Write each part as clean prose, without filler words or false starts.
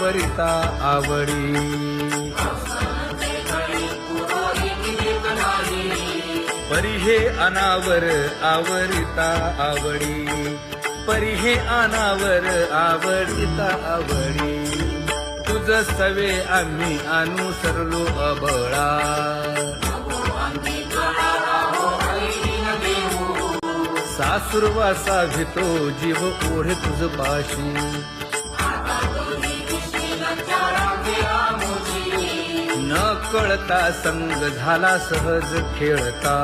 वरिता आवडी परी हे अनावर आवरिता आवडी परी हे अनावर आवडिता आवडी तुझ सवे आम्ही अनुसरलो अबळा सासुरवासा भितो जीव ओढे तुझ पाशी न कळता संग झाला सहज खेळता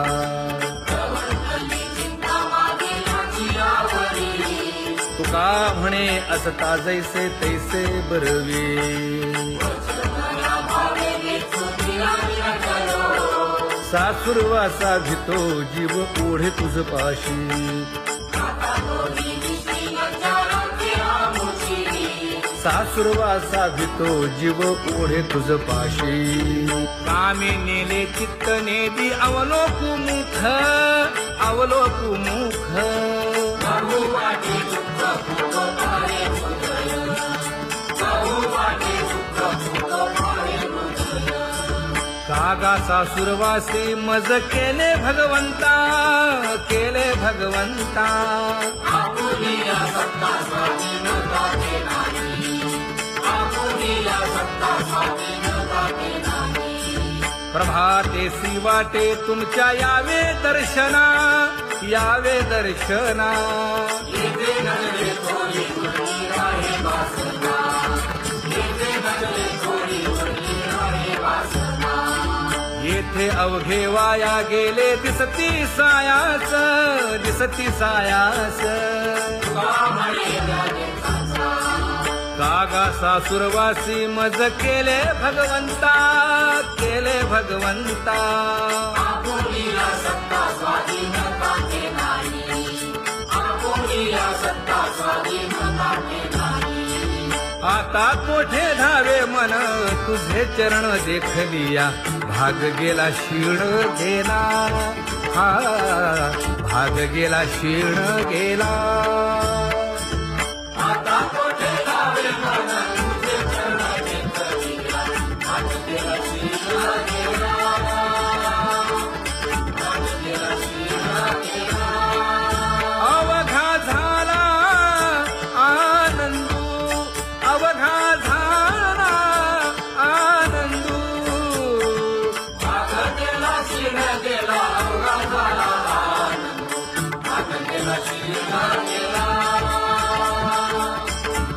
तुका म्हणे असता जैसे तैसे बरवे सासुरवासा भितो जीव ओढे तुझ पाशी सासुरवासा भितो जीव ओढे तुझ पाशी कामी नेले चित्त नेदी अवलोकु मुख अवलोकु मुख कागा सासुरवासे मज केले भगवंता केले भगवंता प्रभातेसी वाटे तुमच्या यावे दर्शना यावे दर्शना येथे अवघे वाया गेले दिसती सायास दिसती सायास कागा सासुरवासी मज केले भगवंता केले भगवंता आता कोठे धावे मन तुझे चरण देखलिया भाग गेला क्षीण गेला हा भाग गेला क्षीण गेला आता कोठे धावे मन तुझे चरण देखलिया भाग गेला क्षीण गेला भाग गेला क्षीण गेला अवघा झाला आनंदू अवघा झाला आनंदू भाग गेला क्षीण गेला अवघा झाला आनंदू भाग गेला क्षीण गेला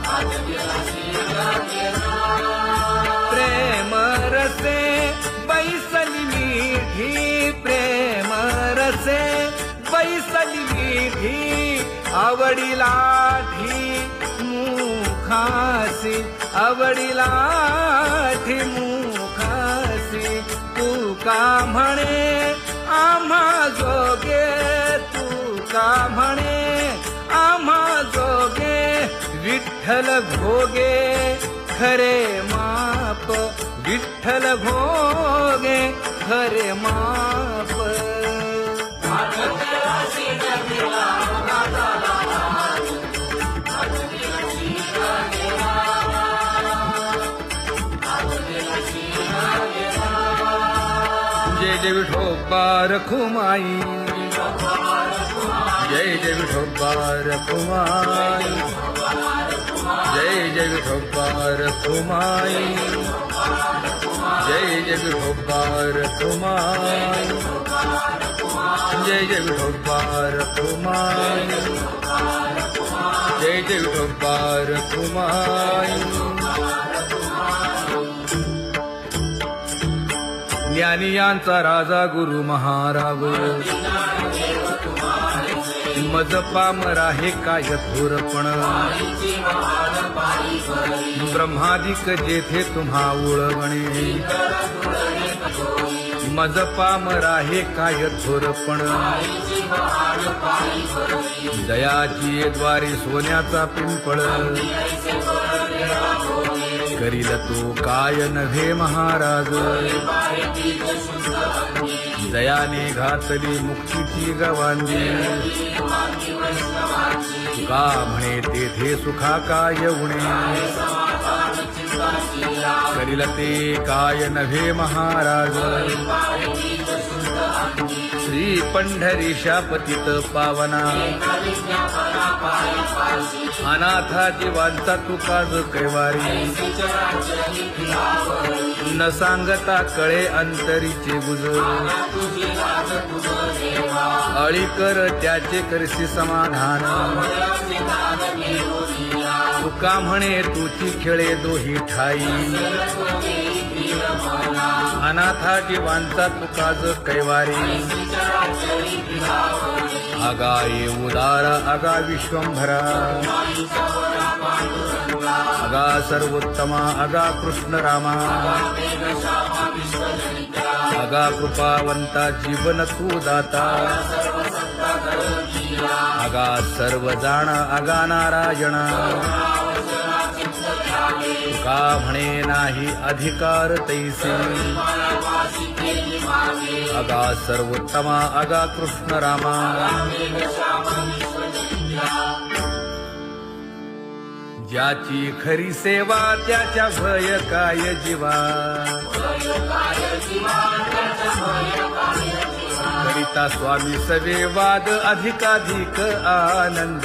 भाग गेला क्षीण गेला प्रेम रसे बैसली मीठी प्रेम रसे बैसली मीठी आवडीला ठी मुखासी आवडीला ठी मुखासी तू का म्हणे आम्हा जोगे तू का म्हणे आम्हा जोगे विठ्ठल भोगे खरे माप विठ्ठल भोगे खरे माप जय जय विठोबा रखुमाई जय जय विठोबा रखुमाई जय जय विठोबा रखुमाई जय जय विठोबा रखुमाई जय जय विठोबा रखुमाई जय जय विठोबा रखुमाई ज्ञानियांचा राजा गुरु महाराज मज पामरा हे काय थोरपण ब्रह्मादिक जेथे तुम्हा उळवणे मज पामरा हे काय थोरपण दयाची द्वारी सोन्याचा पिंपळ करील तो काय नव्हे महाराज दयाने घातली मुक्तीची गवांदी तुका म्हणे तेथे सुखा काय उणे करील ते काय नव्हे महाराज श्री पंढरीशा पतित पावना अनाथा जीवांचा तुकाज कैवारी न सांगता कळे अंतरीचे गुज अळी कर त्याचे करशी समाधान तुका म्हणे तुची खेळे दोही ठाई अनाथा जीवांचा तुकाज कैवारी आगा ये उदारा आगा विश्वंभरा आगा सर्वोत्तमा आगा कृष्ण रामा आगा कृपावंता जीवन तू दाता आगा सर्व जाणा आगा नारायणा का म्हणे नाही अधिकार तैसे आगा सर्वोत्तमा आगा कृष्ण रामा ज्याची खरी सेवा त्याच्या भय काय जीवा करिता स्वामी सवे वाद अधिकाधिक आनंद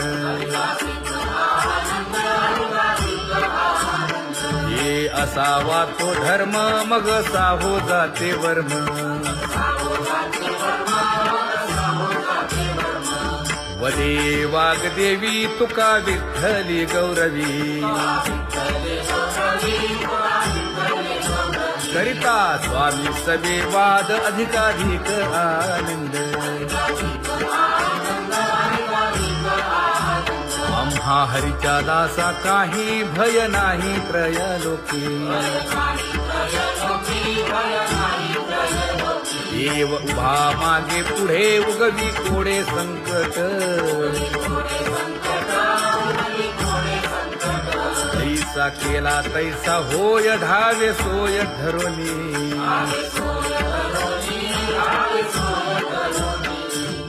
ये असावा तो धर्म मग साहो जाते वर्म वदे वाग्देवी तुका विठ्ठली गौरवी करिता स्वामी सवे वाद अधिकाधिक आनंद आम्हा हरीच्या दासा काही भय नाही त्रयलोकी देव उभा मागे पुढे उगवी कोडे संकट तैसा केला तैसा होय धावे सोय धरोनी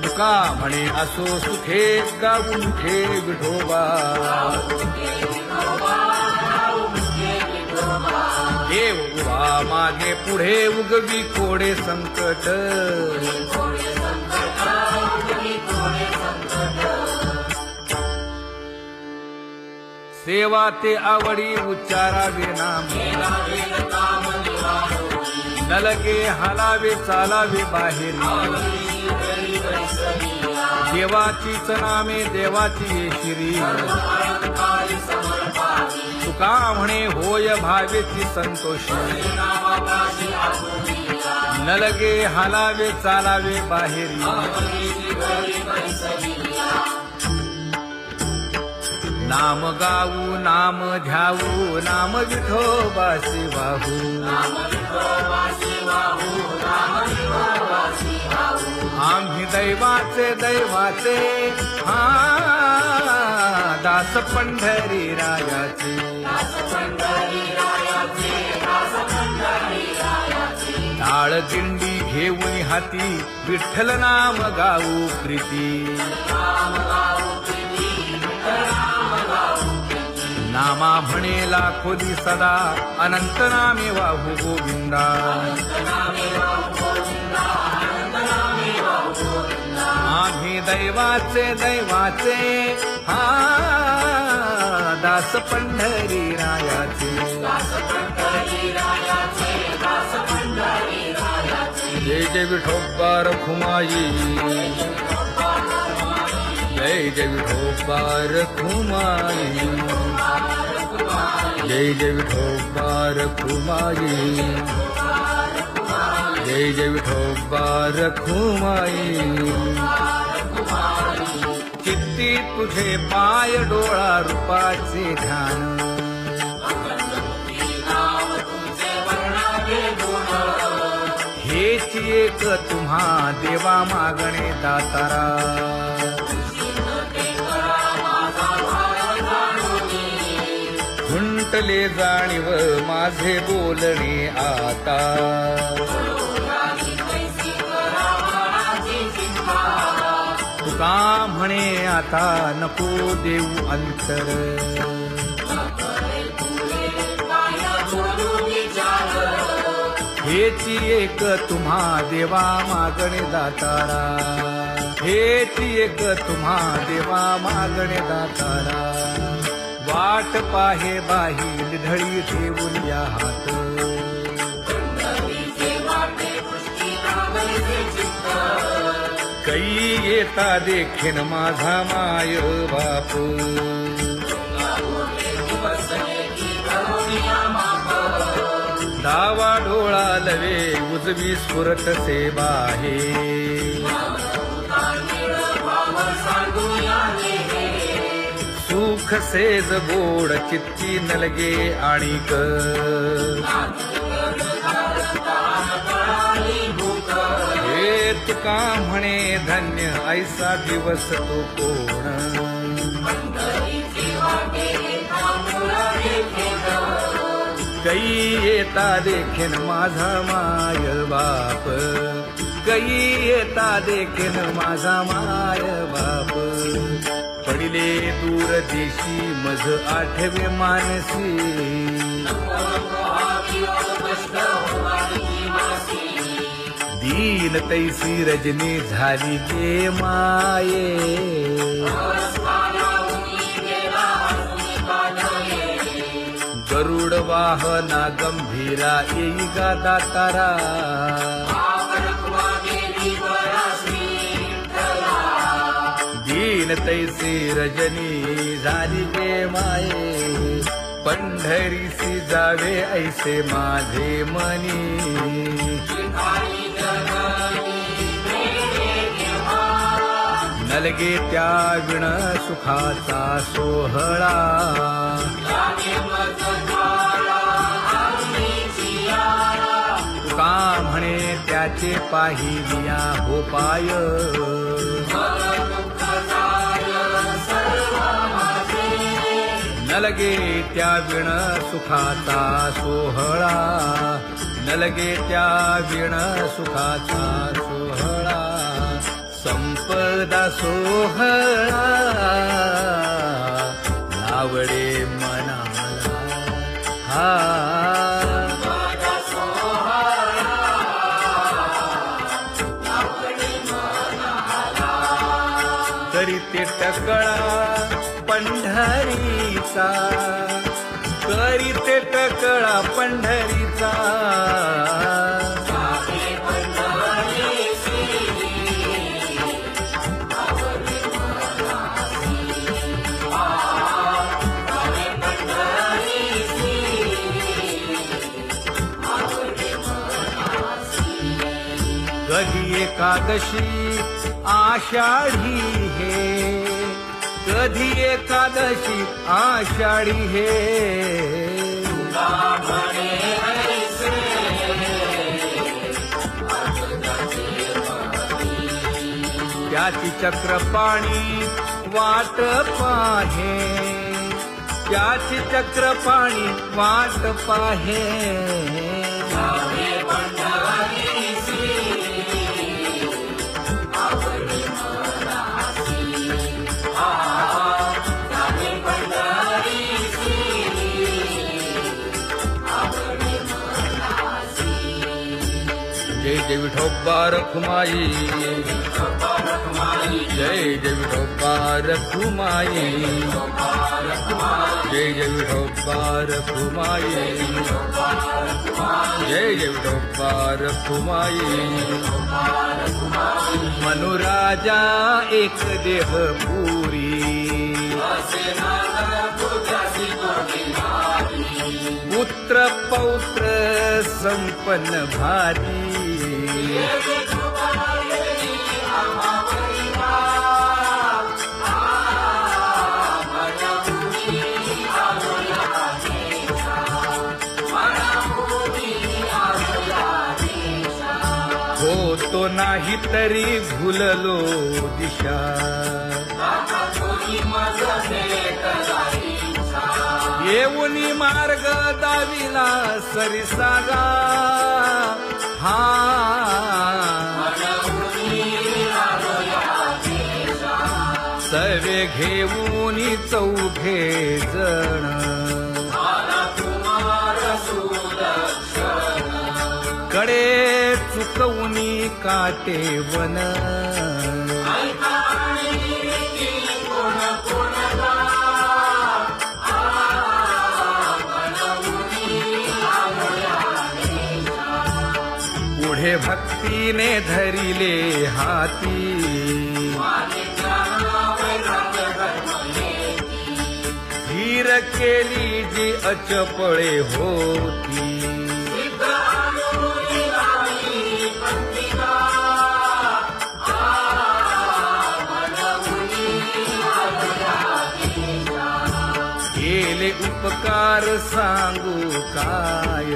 तुका म्हणे असो सुखे गाऊन ठे विठोबा देव उभा मागे पुढे उगवी कोडे संकट सेवा ते आवडी उच्चारावे नाम नलगे हालावे चालावे बाहेर देवाचीच नामे देवाची शिरी तुका म्हणे होय भावेची संतोषी नलगे हालावे चालावे बाहेरी नाम गाऊ नाम ध्याऊ नाम विठोबासी वाहू आम्ही दैवाचे दैवाचे हा दास पंढरी रायाचे टाळ दिंडी घेऊन हाती विठ्ठल नाम गाऊ प्रीती नामा म्हणे लाखोली सदा अनंत नामे वाहू गोविंदा आम्ही दैवाचे दैवाचे हा दास पंढरी रायाचे जय जय विठोबा रखुमाई जय जय विठोबा रखुमाई जय जय विठोबा रखुमाई जय जय विठोबा रखुमाई चित्ती तुझे पाय डोळा रूपाचे ध्यान हेच एक तुम्हा देवा मागणे दातारा खुंटले जाणीव माझे बोलणे आता तुका म्हणे आता नको देऊ अंतर हेची एक तुम्हा देवा मागणे दातारा, हेची एक तुम्हा देवा मागणे दातारा. वाट पाहे बाही ढळी ठेवून या हात, कै येता देखीन माझा माय बाप. डावा डोळा लवे उजवी स्फुरत से बाहे, सुख सेज गोड चित्ती नलगे आणिक. हे तुका म्हणे धन्य ऐसा दिवस तो कोण. कै येता देखीन माझा माय बाप, कै येता देखीन माझा माय बाप. पडिले दूर देशी मज आठवे मानसी, दीन तैसी रजनी झाली गे माये. गरुड वाहना गंभीरा येई गा दातारा, दीन तैसी रजनी झाली गे माये. पंढरीसी जावे ऐसे माझे मनी, नलगे त्या विण सुखाचा सोहळा. तुका म्हणे त्याचे पाहिलिया हो पाय, नलगे त्या विण सुखाचा सोहळा, नलगे त्या विण सुखाचा सोहळा. संपदा सोहळा नावडे मनाला, हा करीते टकळा पंढरीचा, करीते टकळा पंढरीचा. कधी एकादशी आषाढी हे, कधी एकादशी आषाढी हे. त्याची चक्रपाणी वाट पाहे, त्याची चक्रपाणी वाट पाहे. जय जय विठोबा रखुमाई, जय जय विठोबा रखुमाई, जय जय विठोबा रखुमाई, जय जय विठोबा रखुमाई. मनुराजा एक देह पुरी, पुत्र पौत्र संपन्न भारी. होतो नाही तरी भुललो दिशा, येऊनी मार्ग दाविला सरिसागा. हा सवे घेऊनी चौघे जण, कडे चुकवूनी काटे वन ऐका आणि नीती कोण कोणता पुढे भक्तीने धरिले हाती धीर केली जी अचपळे होती केले उपकार सांगू काय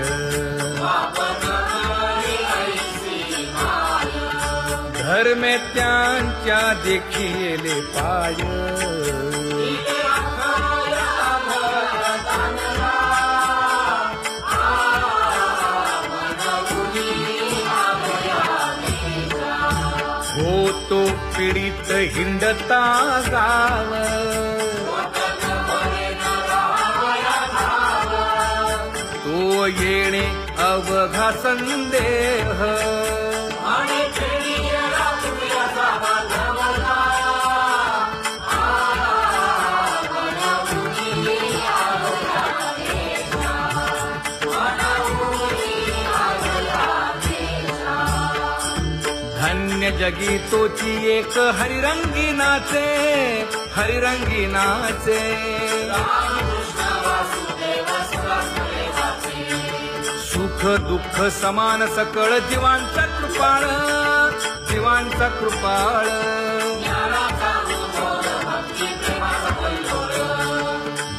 धर्मे त्यांच्या देखिले पाय होतो पीडित हिंडता गाव तो येणे अवघा संदेह धन्य जगी तोची एक हरिरंगी नाचे हरिरंगी नाचे सुख दुःख समान सकळ जीवांचा कृपाळ जीवांचा कृपाळ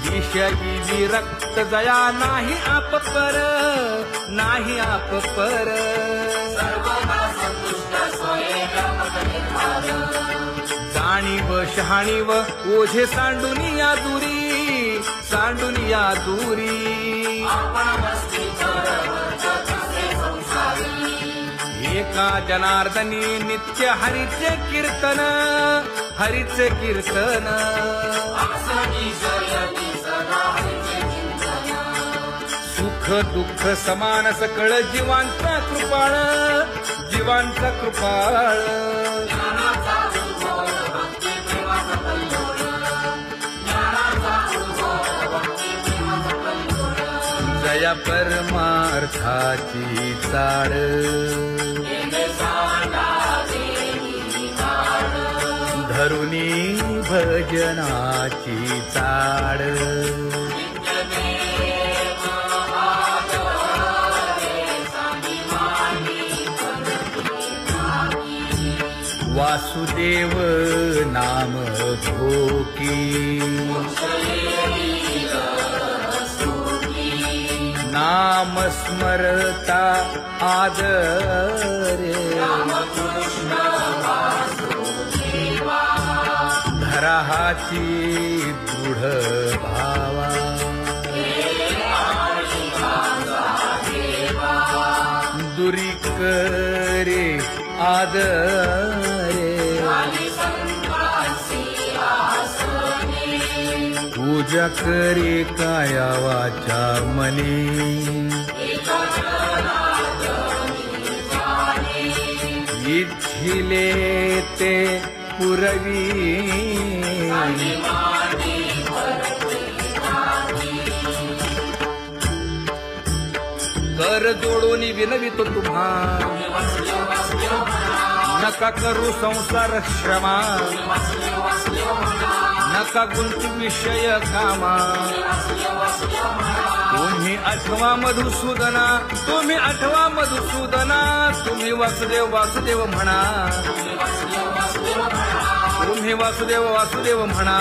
विषयी विरक्त जया नाही आप पर नाही आप पर जाणीव शहाणीव ओझे सांडूनिया दुरी सांडूनिया दुरी एका जनार्दनी नित्य हरीचे कीर्तन हरीचे कीर्तन सुख दुःख समान सकळ जीवांचा कृपाळ जीवांचा कृपाळ जया परमार्थाची चाड धरुनी भजनाची चाड वासुदेव नाम धोकी नाम स्मरता आदरे धराहाची दृढ भावा दुरी करे आदरे पूजा करे काया वाचा मनी इच्छिले ते पुरवी कर जोडून विनवितो तुम्हा नका करू संसार श्रमा नका गुंतू विषय कामा तुम्ही आठवा मधुसूदना तुम्ही आठवा मधुसूदना तुम्ही वासुदेव वासुदेव म्हणा तुम्ही वासुदेव वासुदेव म्हणा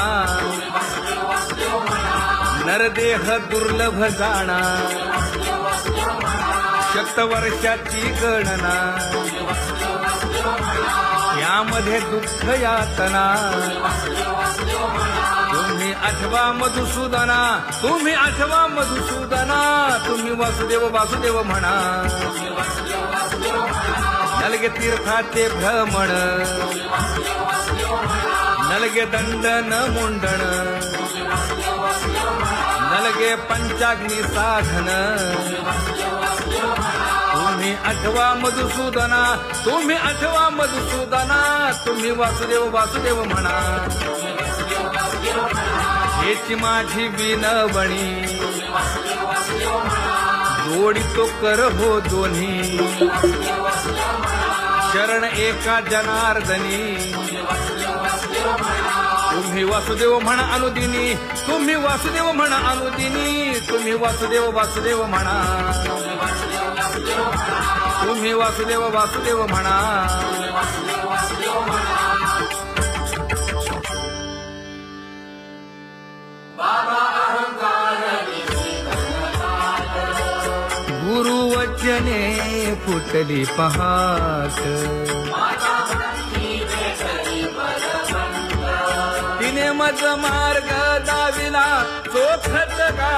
नरदेह दुर्लभ जाणा शतवर्षाची गणना यामध्ये दुःख यातना तुम्ही आठवा मधुसूदना तुम्ही आठवा मधुसूदना तुम्ही वासुदेव वासुदेव म्हणा नलगे तीर्थाचे भ्रमण नलगे दंडन मुंडण नलगे पंचाग्नी साधन तुम्ही आठवा मधुसूदना, तुम्ही आठवा मधुसूदना, तुम्ही वासुदेव वासुदेव म्हणा. हेची माझी विनवणी, जोडितो कर हो दोन्ही, शरण एका जनार्दनी. तुम्ही वासुदेव म्हणा अनुदिनी, तुम्ही वासुदेव म्हणा अनुदिनी, तुम्ही वासुदेव वासुदेव म्हणा, तुम्ही वासुदेव वासुदेव म्हणा. बाबा अहंकार गुरुवचने फुटली पहाट, तिने मज मार्ग दाविला चोखत का.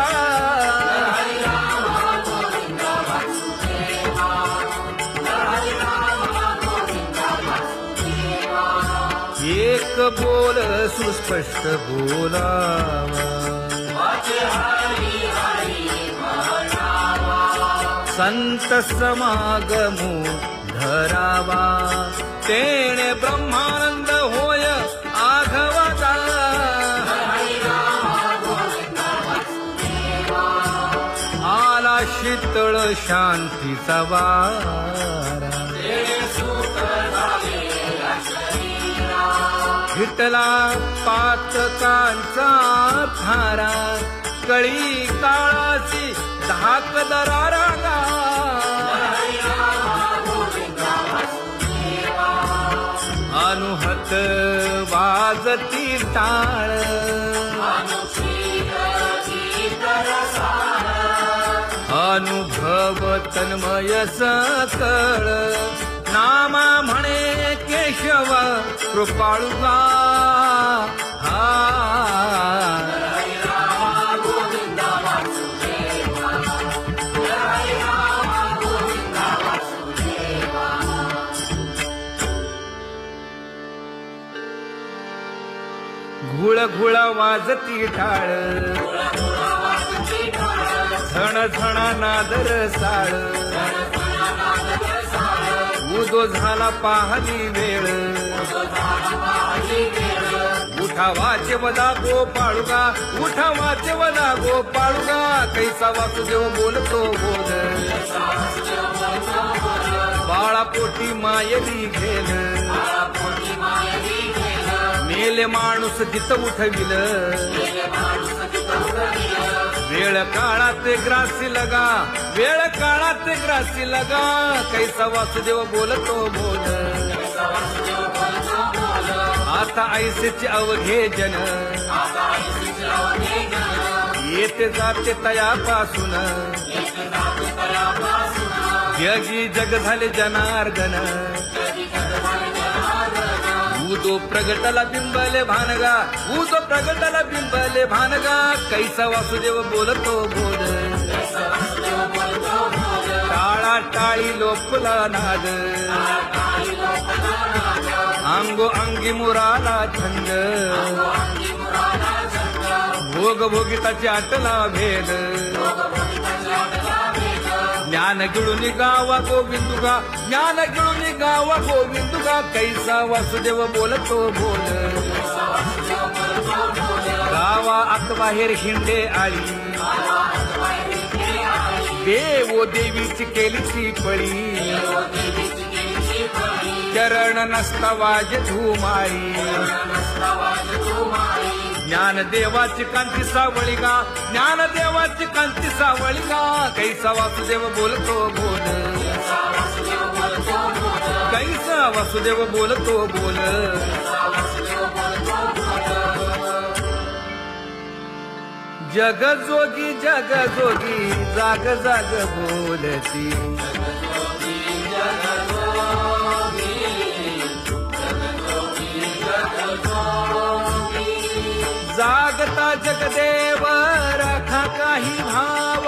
एक बोल सुस्पष्ट बोलावा, संत समागमो धरावा, तेणे ब्रह्मानंद होय आघवाचा. आला शीतळ शांतीचा वारा, विठला पातकांचा थारा, कळी काळाची धाक दरारा. अनुहत वाजती टाळ, अनुभव तन्मय सकळ. नामा म्हणे केशव कृपाळुगा, घुळ घुळ वाजती टाळ, झण झण नादर साळ. उदो झाला पाहली वेळ, उठा वाचे वदा गोपाळुगा, उठा वाचे वदा गोपाळुगा. कैसा वासुदेव बोलतो बोल, बाळा पोटी मायली घेल. मेले माणूस जित उठविल, वेळ काळात ग्रासी लगा, वेळ काळात ग्रासी लगा. कैसा वासुदेव बोलतो बोल, आता ऐसेचे अवघे जन, येते जाते तयापासून. जगी जग झाले जनार्दन, उदो प्रगटला बिंबले भानगा, उदो प्रगटला बिंबले भानगा. कैसा वासुदेव बोलतो बोल, टाळा टाळी लोपला नाद, अंगो अंगी मुराला छंद. भोग भोगिताची आटला भेद, ज्ञान गिळून गावा गोविंदुगा, ज्ञान गिळून गावा गोविंदुगा. कैसा वासुदेव बोलतो बोल, गावा आत बाहेर हिंडे आळी, देवो देवीची केलीची पळी. चरण नसता वाज धुमाळी, ज्ञान देवाची कांती सावळी गा, ज्ञान देवाची कांती सावळी गा. कैसा वासुदेव बोलतो बोल, कैसा वासुदेव बोलतो बोल. जग जोगी जाग जाग बोलती. जागता जगदेव राखा काही भाव,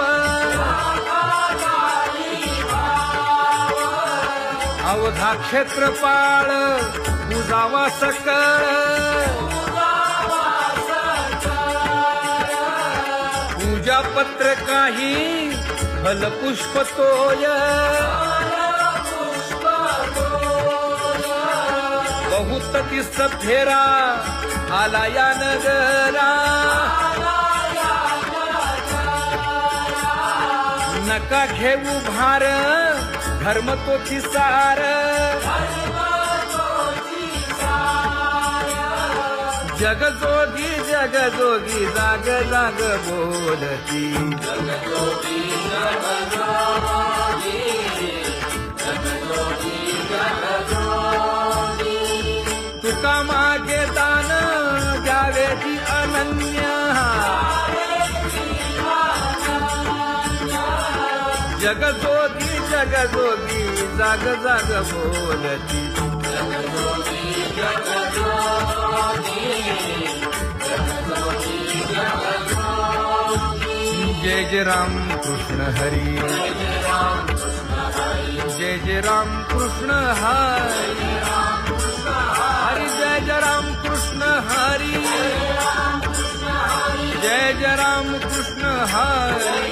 अवधा क्षेत्रपाळ बुजावा सकळ. पूजा पत्र काही फलपुष्प तोय, हुततीस फेरा आला या नगरा नका घेऊ भार धर्म तो सार जगजोगी जगजोगी जाग जाग बोलती तुका मागे दान द्यावेची अनन्य जगजोगी जगजोगी जाग जाग बोलती जय जय राम कृष्ण हरी जय जय राम कृष्ण हरी हरी जय जय राम कृष्ण हरी जय जय राम कृष्ण हरी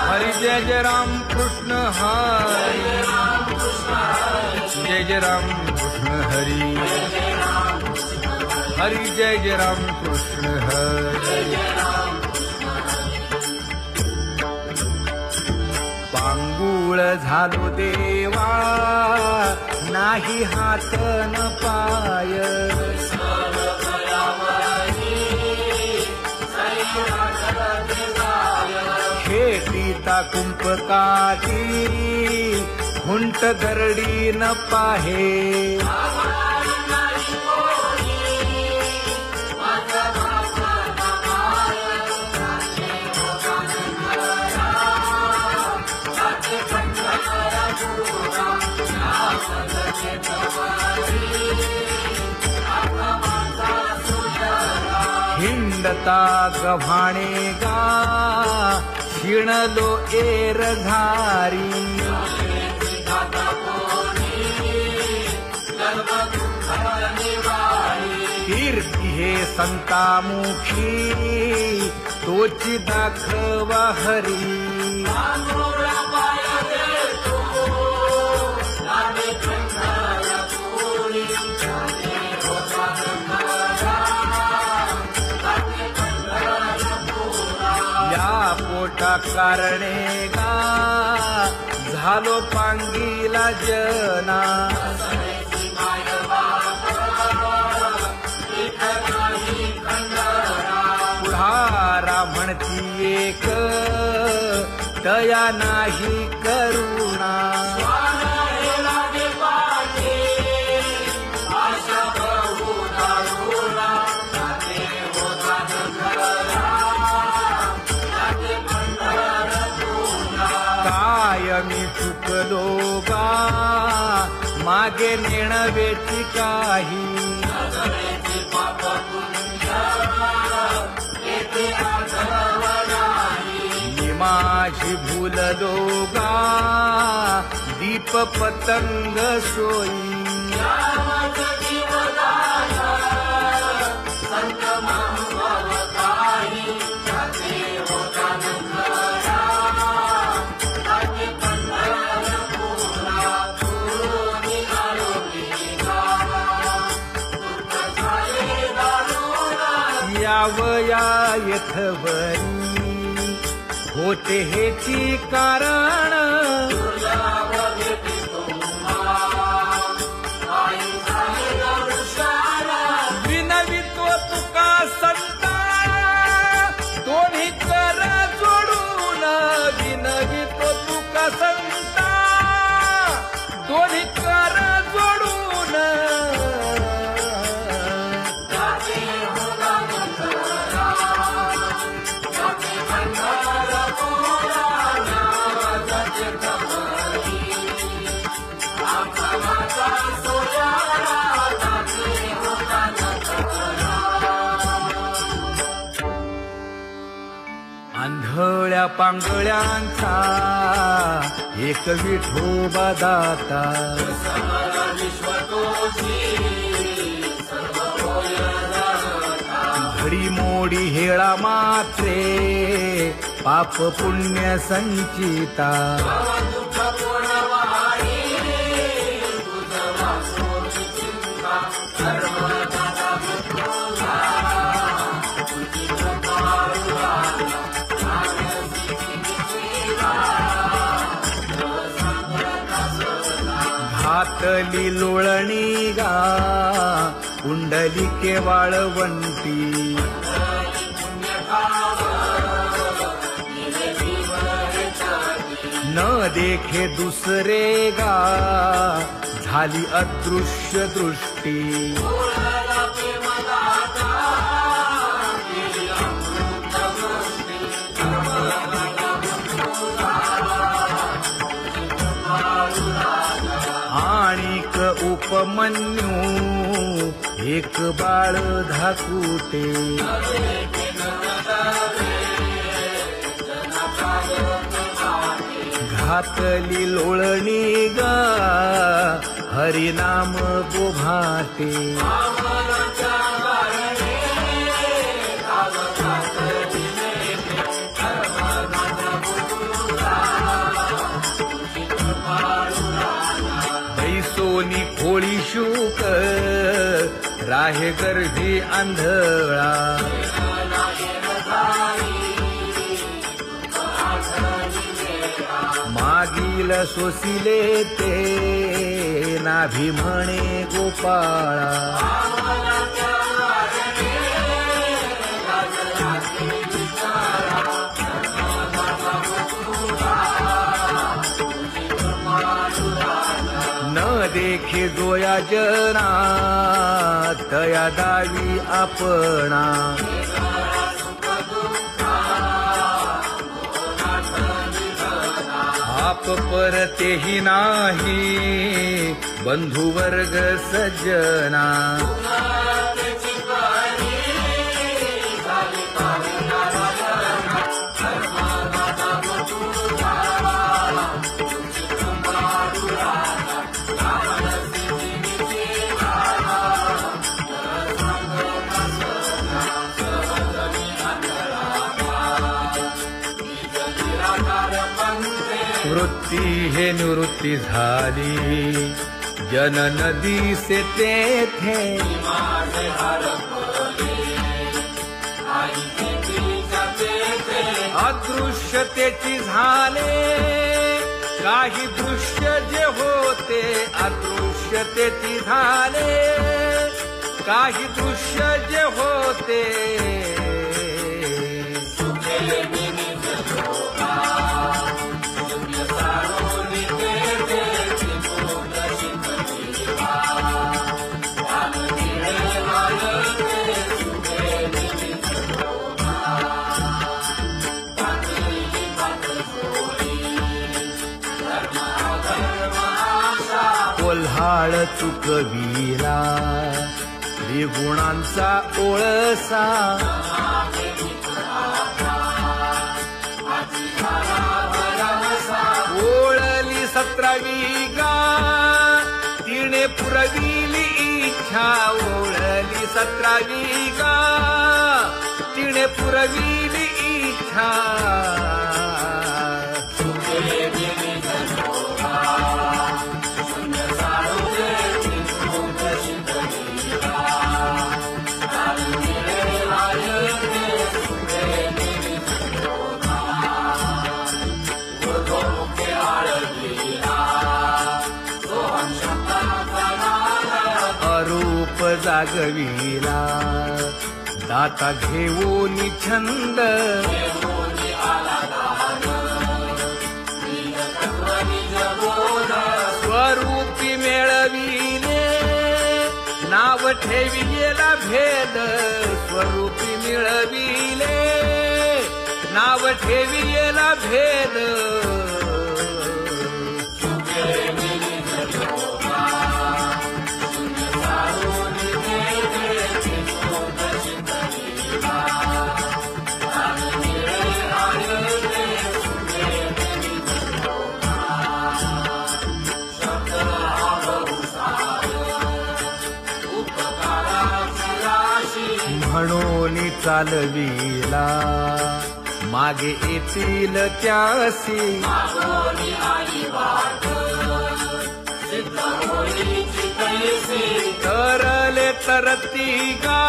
हरी जय जय राम कृष्ण हरी जय जय राम कृष्ण हरी हरी जय जय राम कृष्ण हरी पांगुळ झालो देवा नाही हात न पाय खेटीता कुंपकाठी हुंट गरडी न पाहे हिंडता गव्हाणे गा शिणलो एर घारी कीर्ती हे संतामुखी तोची दाखवा हरी पोटा कारणे गा झालो पांगीला जना पुढारा म्हणती एक तया नाही करुणा मी चुकलो गा मागे नेणवेची काही मी माझी भूललो गा दीप पतंग सोयी यावया यथवरी होते हेची कारण विनवितो तुका संता दोन्ही कर जोडून विनवितो तुका संता दोन्ही कर जोडून आंधळ्या पांगळ्यांचा एक विठोबा दाता घडी मोडी हेळा मात्रे पाप पुण्य संचिता घातली लोळणी गा कुंडलिके वाळवंटी न देखे दुसरे गा झाली अदृश्य दृष्टी आणिक उपमन्यू एक बाळ धाकुटे घातली लोळणी गा हरिनाम गोभाटे सोनी खोळी शूक राहे गर्भी आंधळा मागील सोसिले ते नाभी म्हणे गोपाळा न देखे जोया जना तया दावी आपणा आप परतेही नाही बंधुवर्ग सज्जना वृत्ती हे निवृत्ती झाली जन नदी से तेथे अदृश्यतेची झाले काही दृश्य जे होते अदृश्यतेची झाले काही दृश्य जे होते कोल्हाळ चुकविला त्रिगुणांचा ओळसा ओळली 17वी गा तिने पुरविली इच्छा ओळली 17वी गा तिने पुरविली इच्छा अरूप जागविला दाता घेऊन छंद स्वरूपी मेळविले नाव ठेविलेला भेद स्वरूपी मिळविले नाव ठेविलेला भेद म्हणून चालविला मागे येतील त्यासी दिसी तरले तरती गा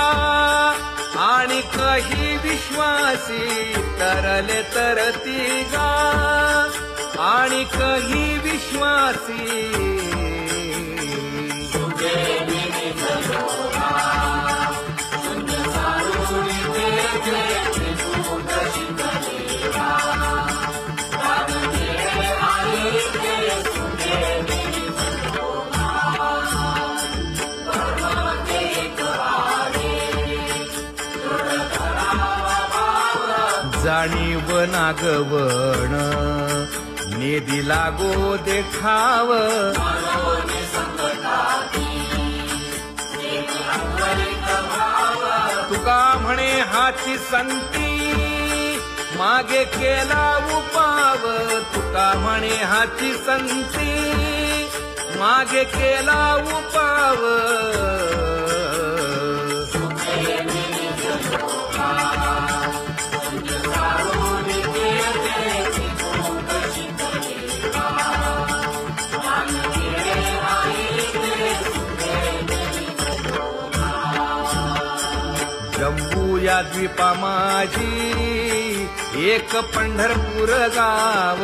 आणि काही विश्वासी तरले तरती गा आणि काही विश्वासी जाणीव नागवण नेदी लागो देखाव तुका म्हणे हाची संती मागे केला उपाव तुका म्हणे हाची संती मागे केला उपाव जम्बू या द्वीपा माझी एक पंढरपूर गाव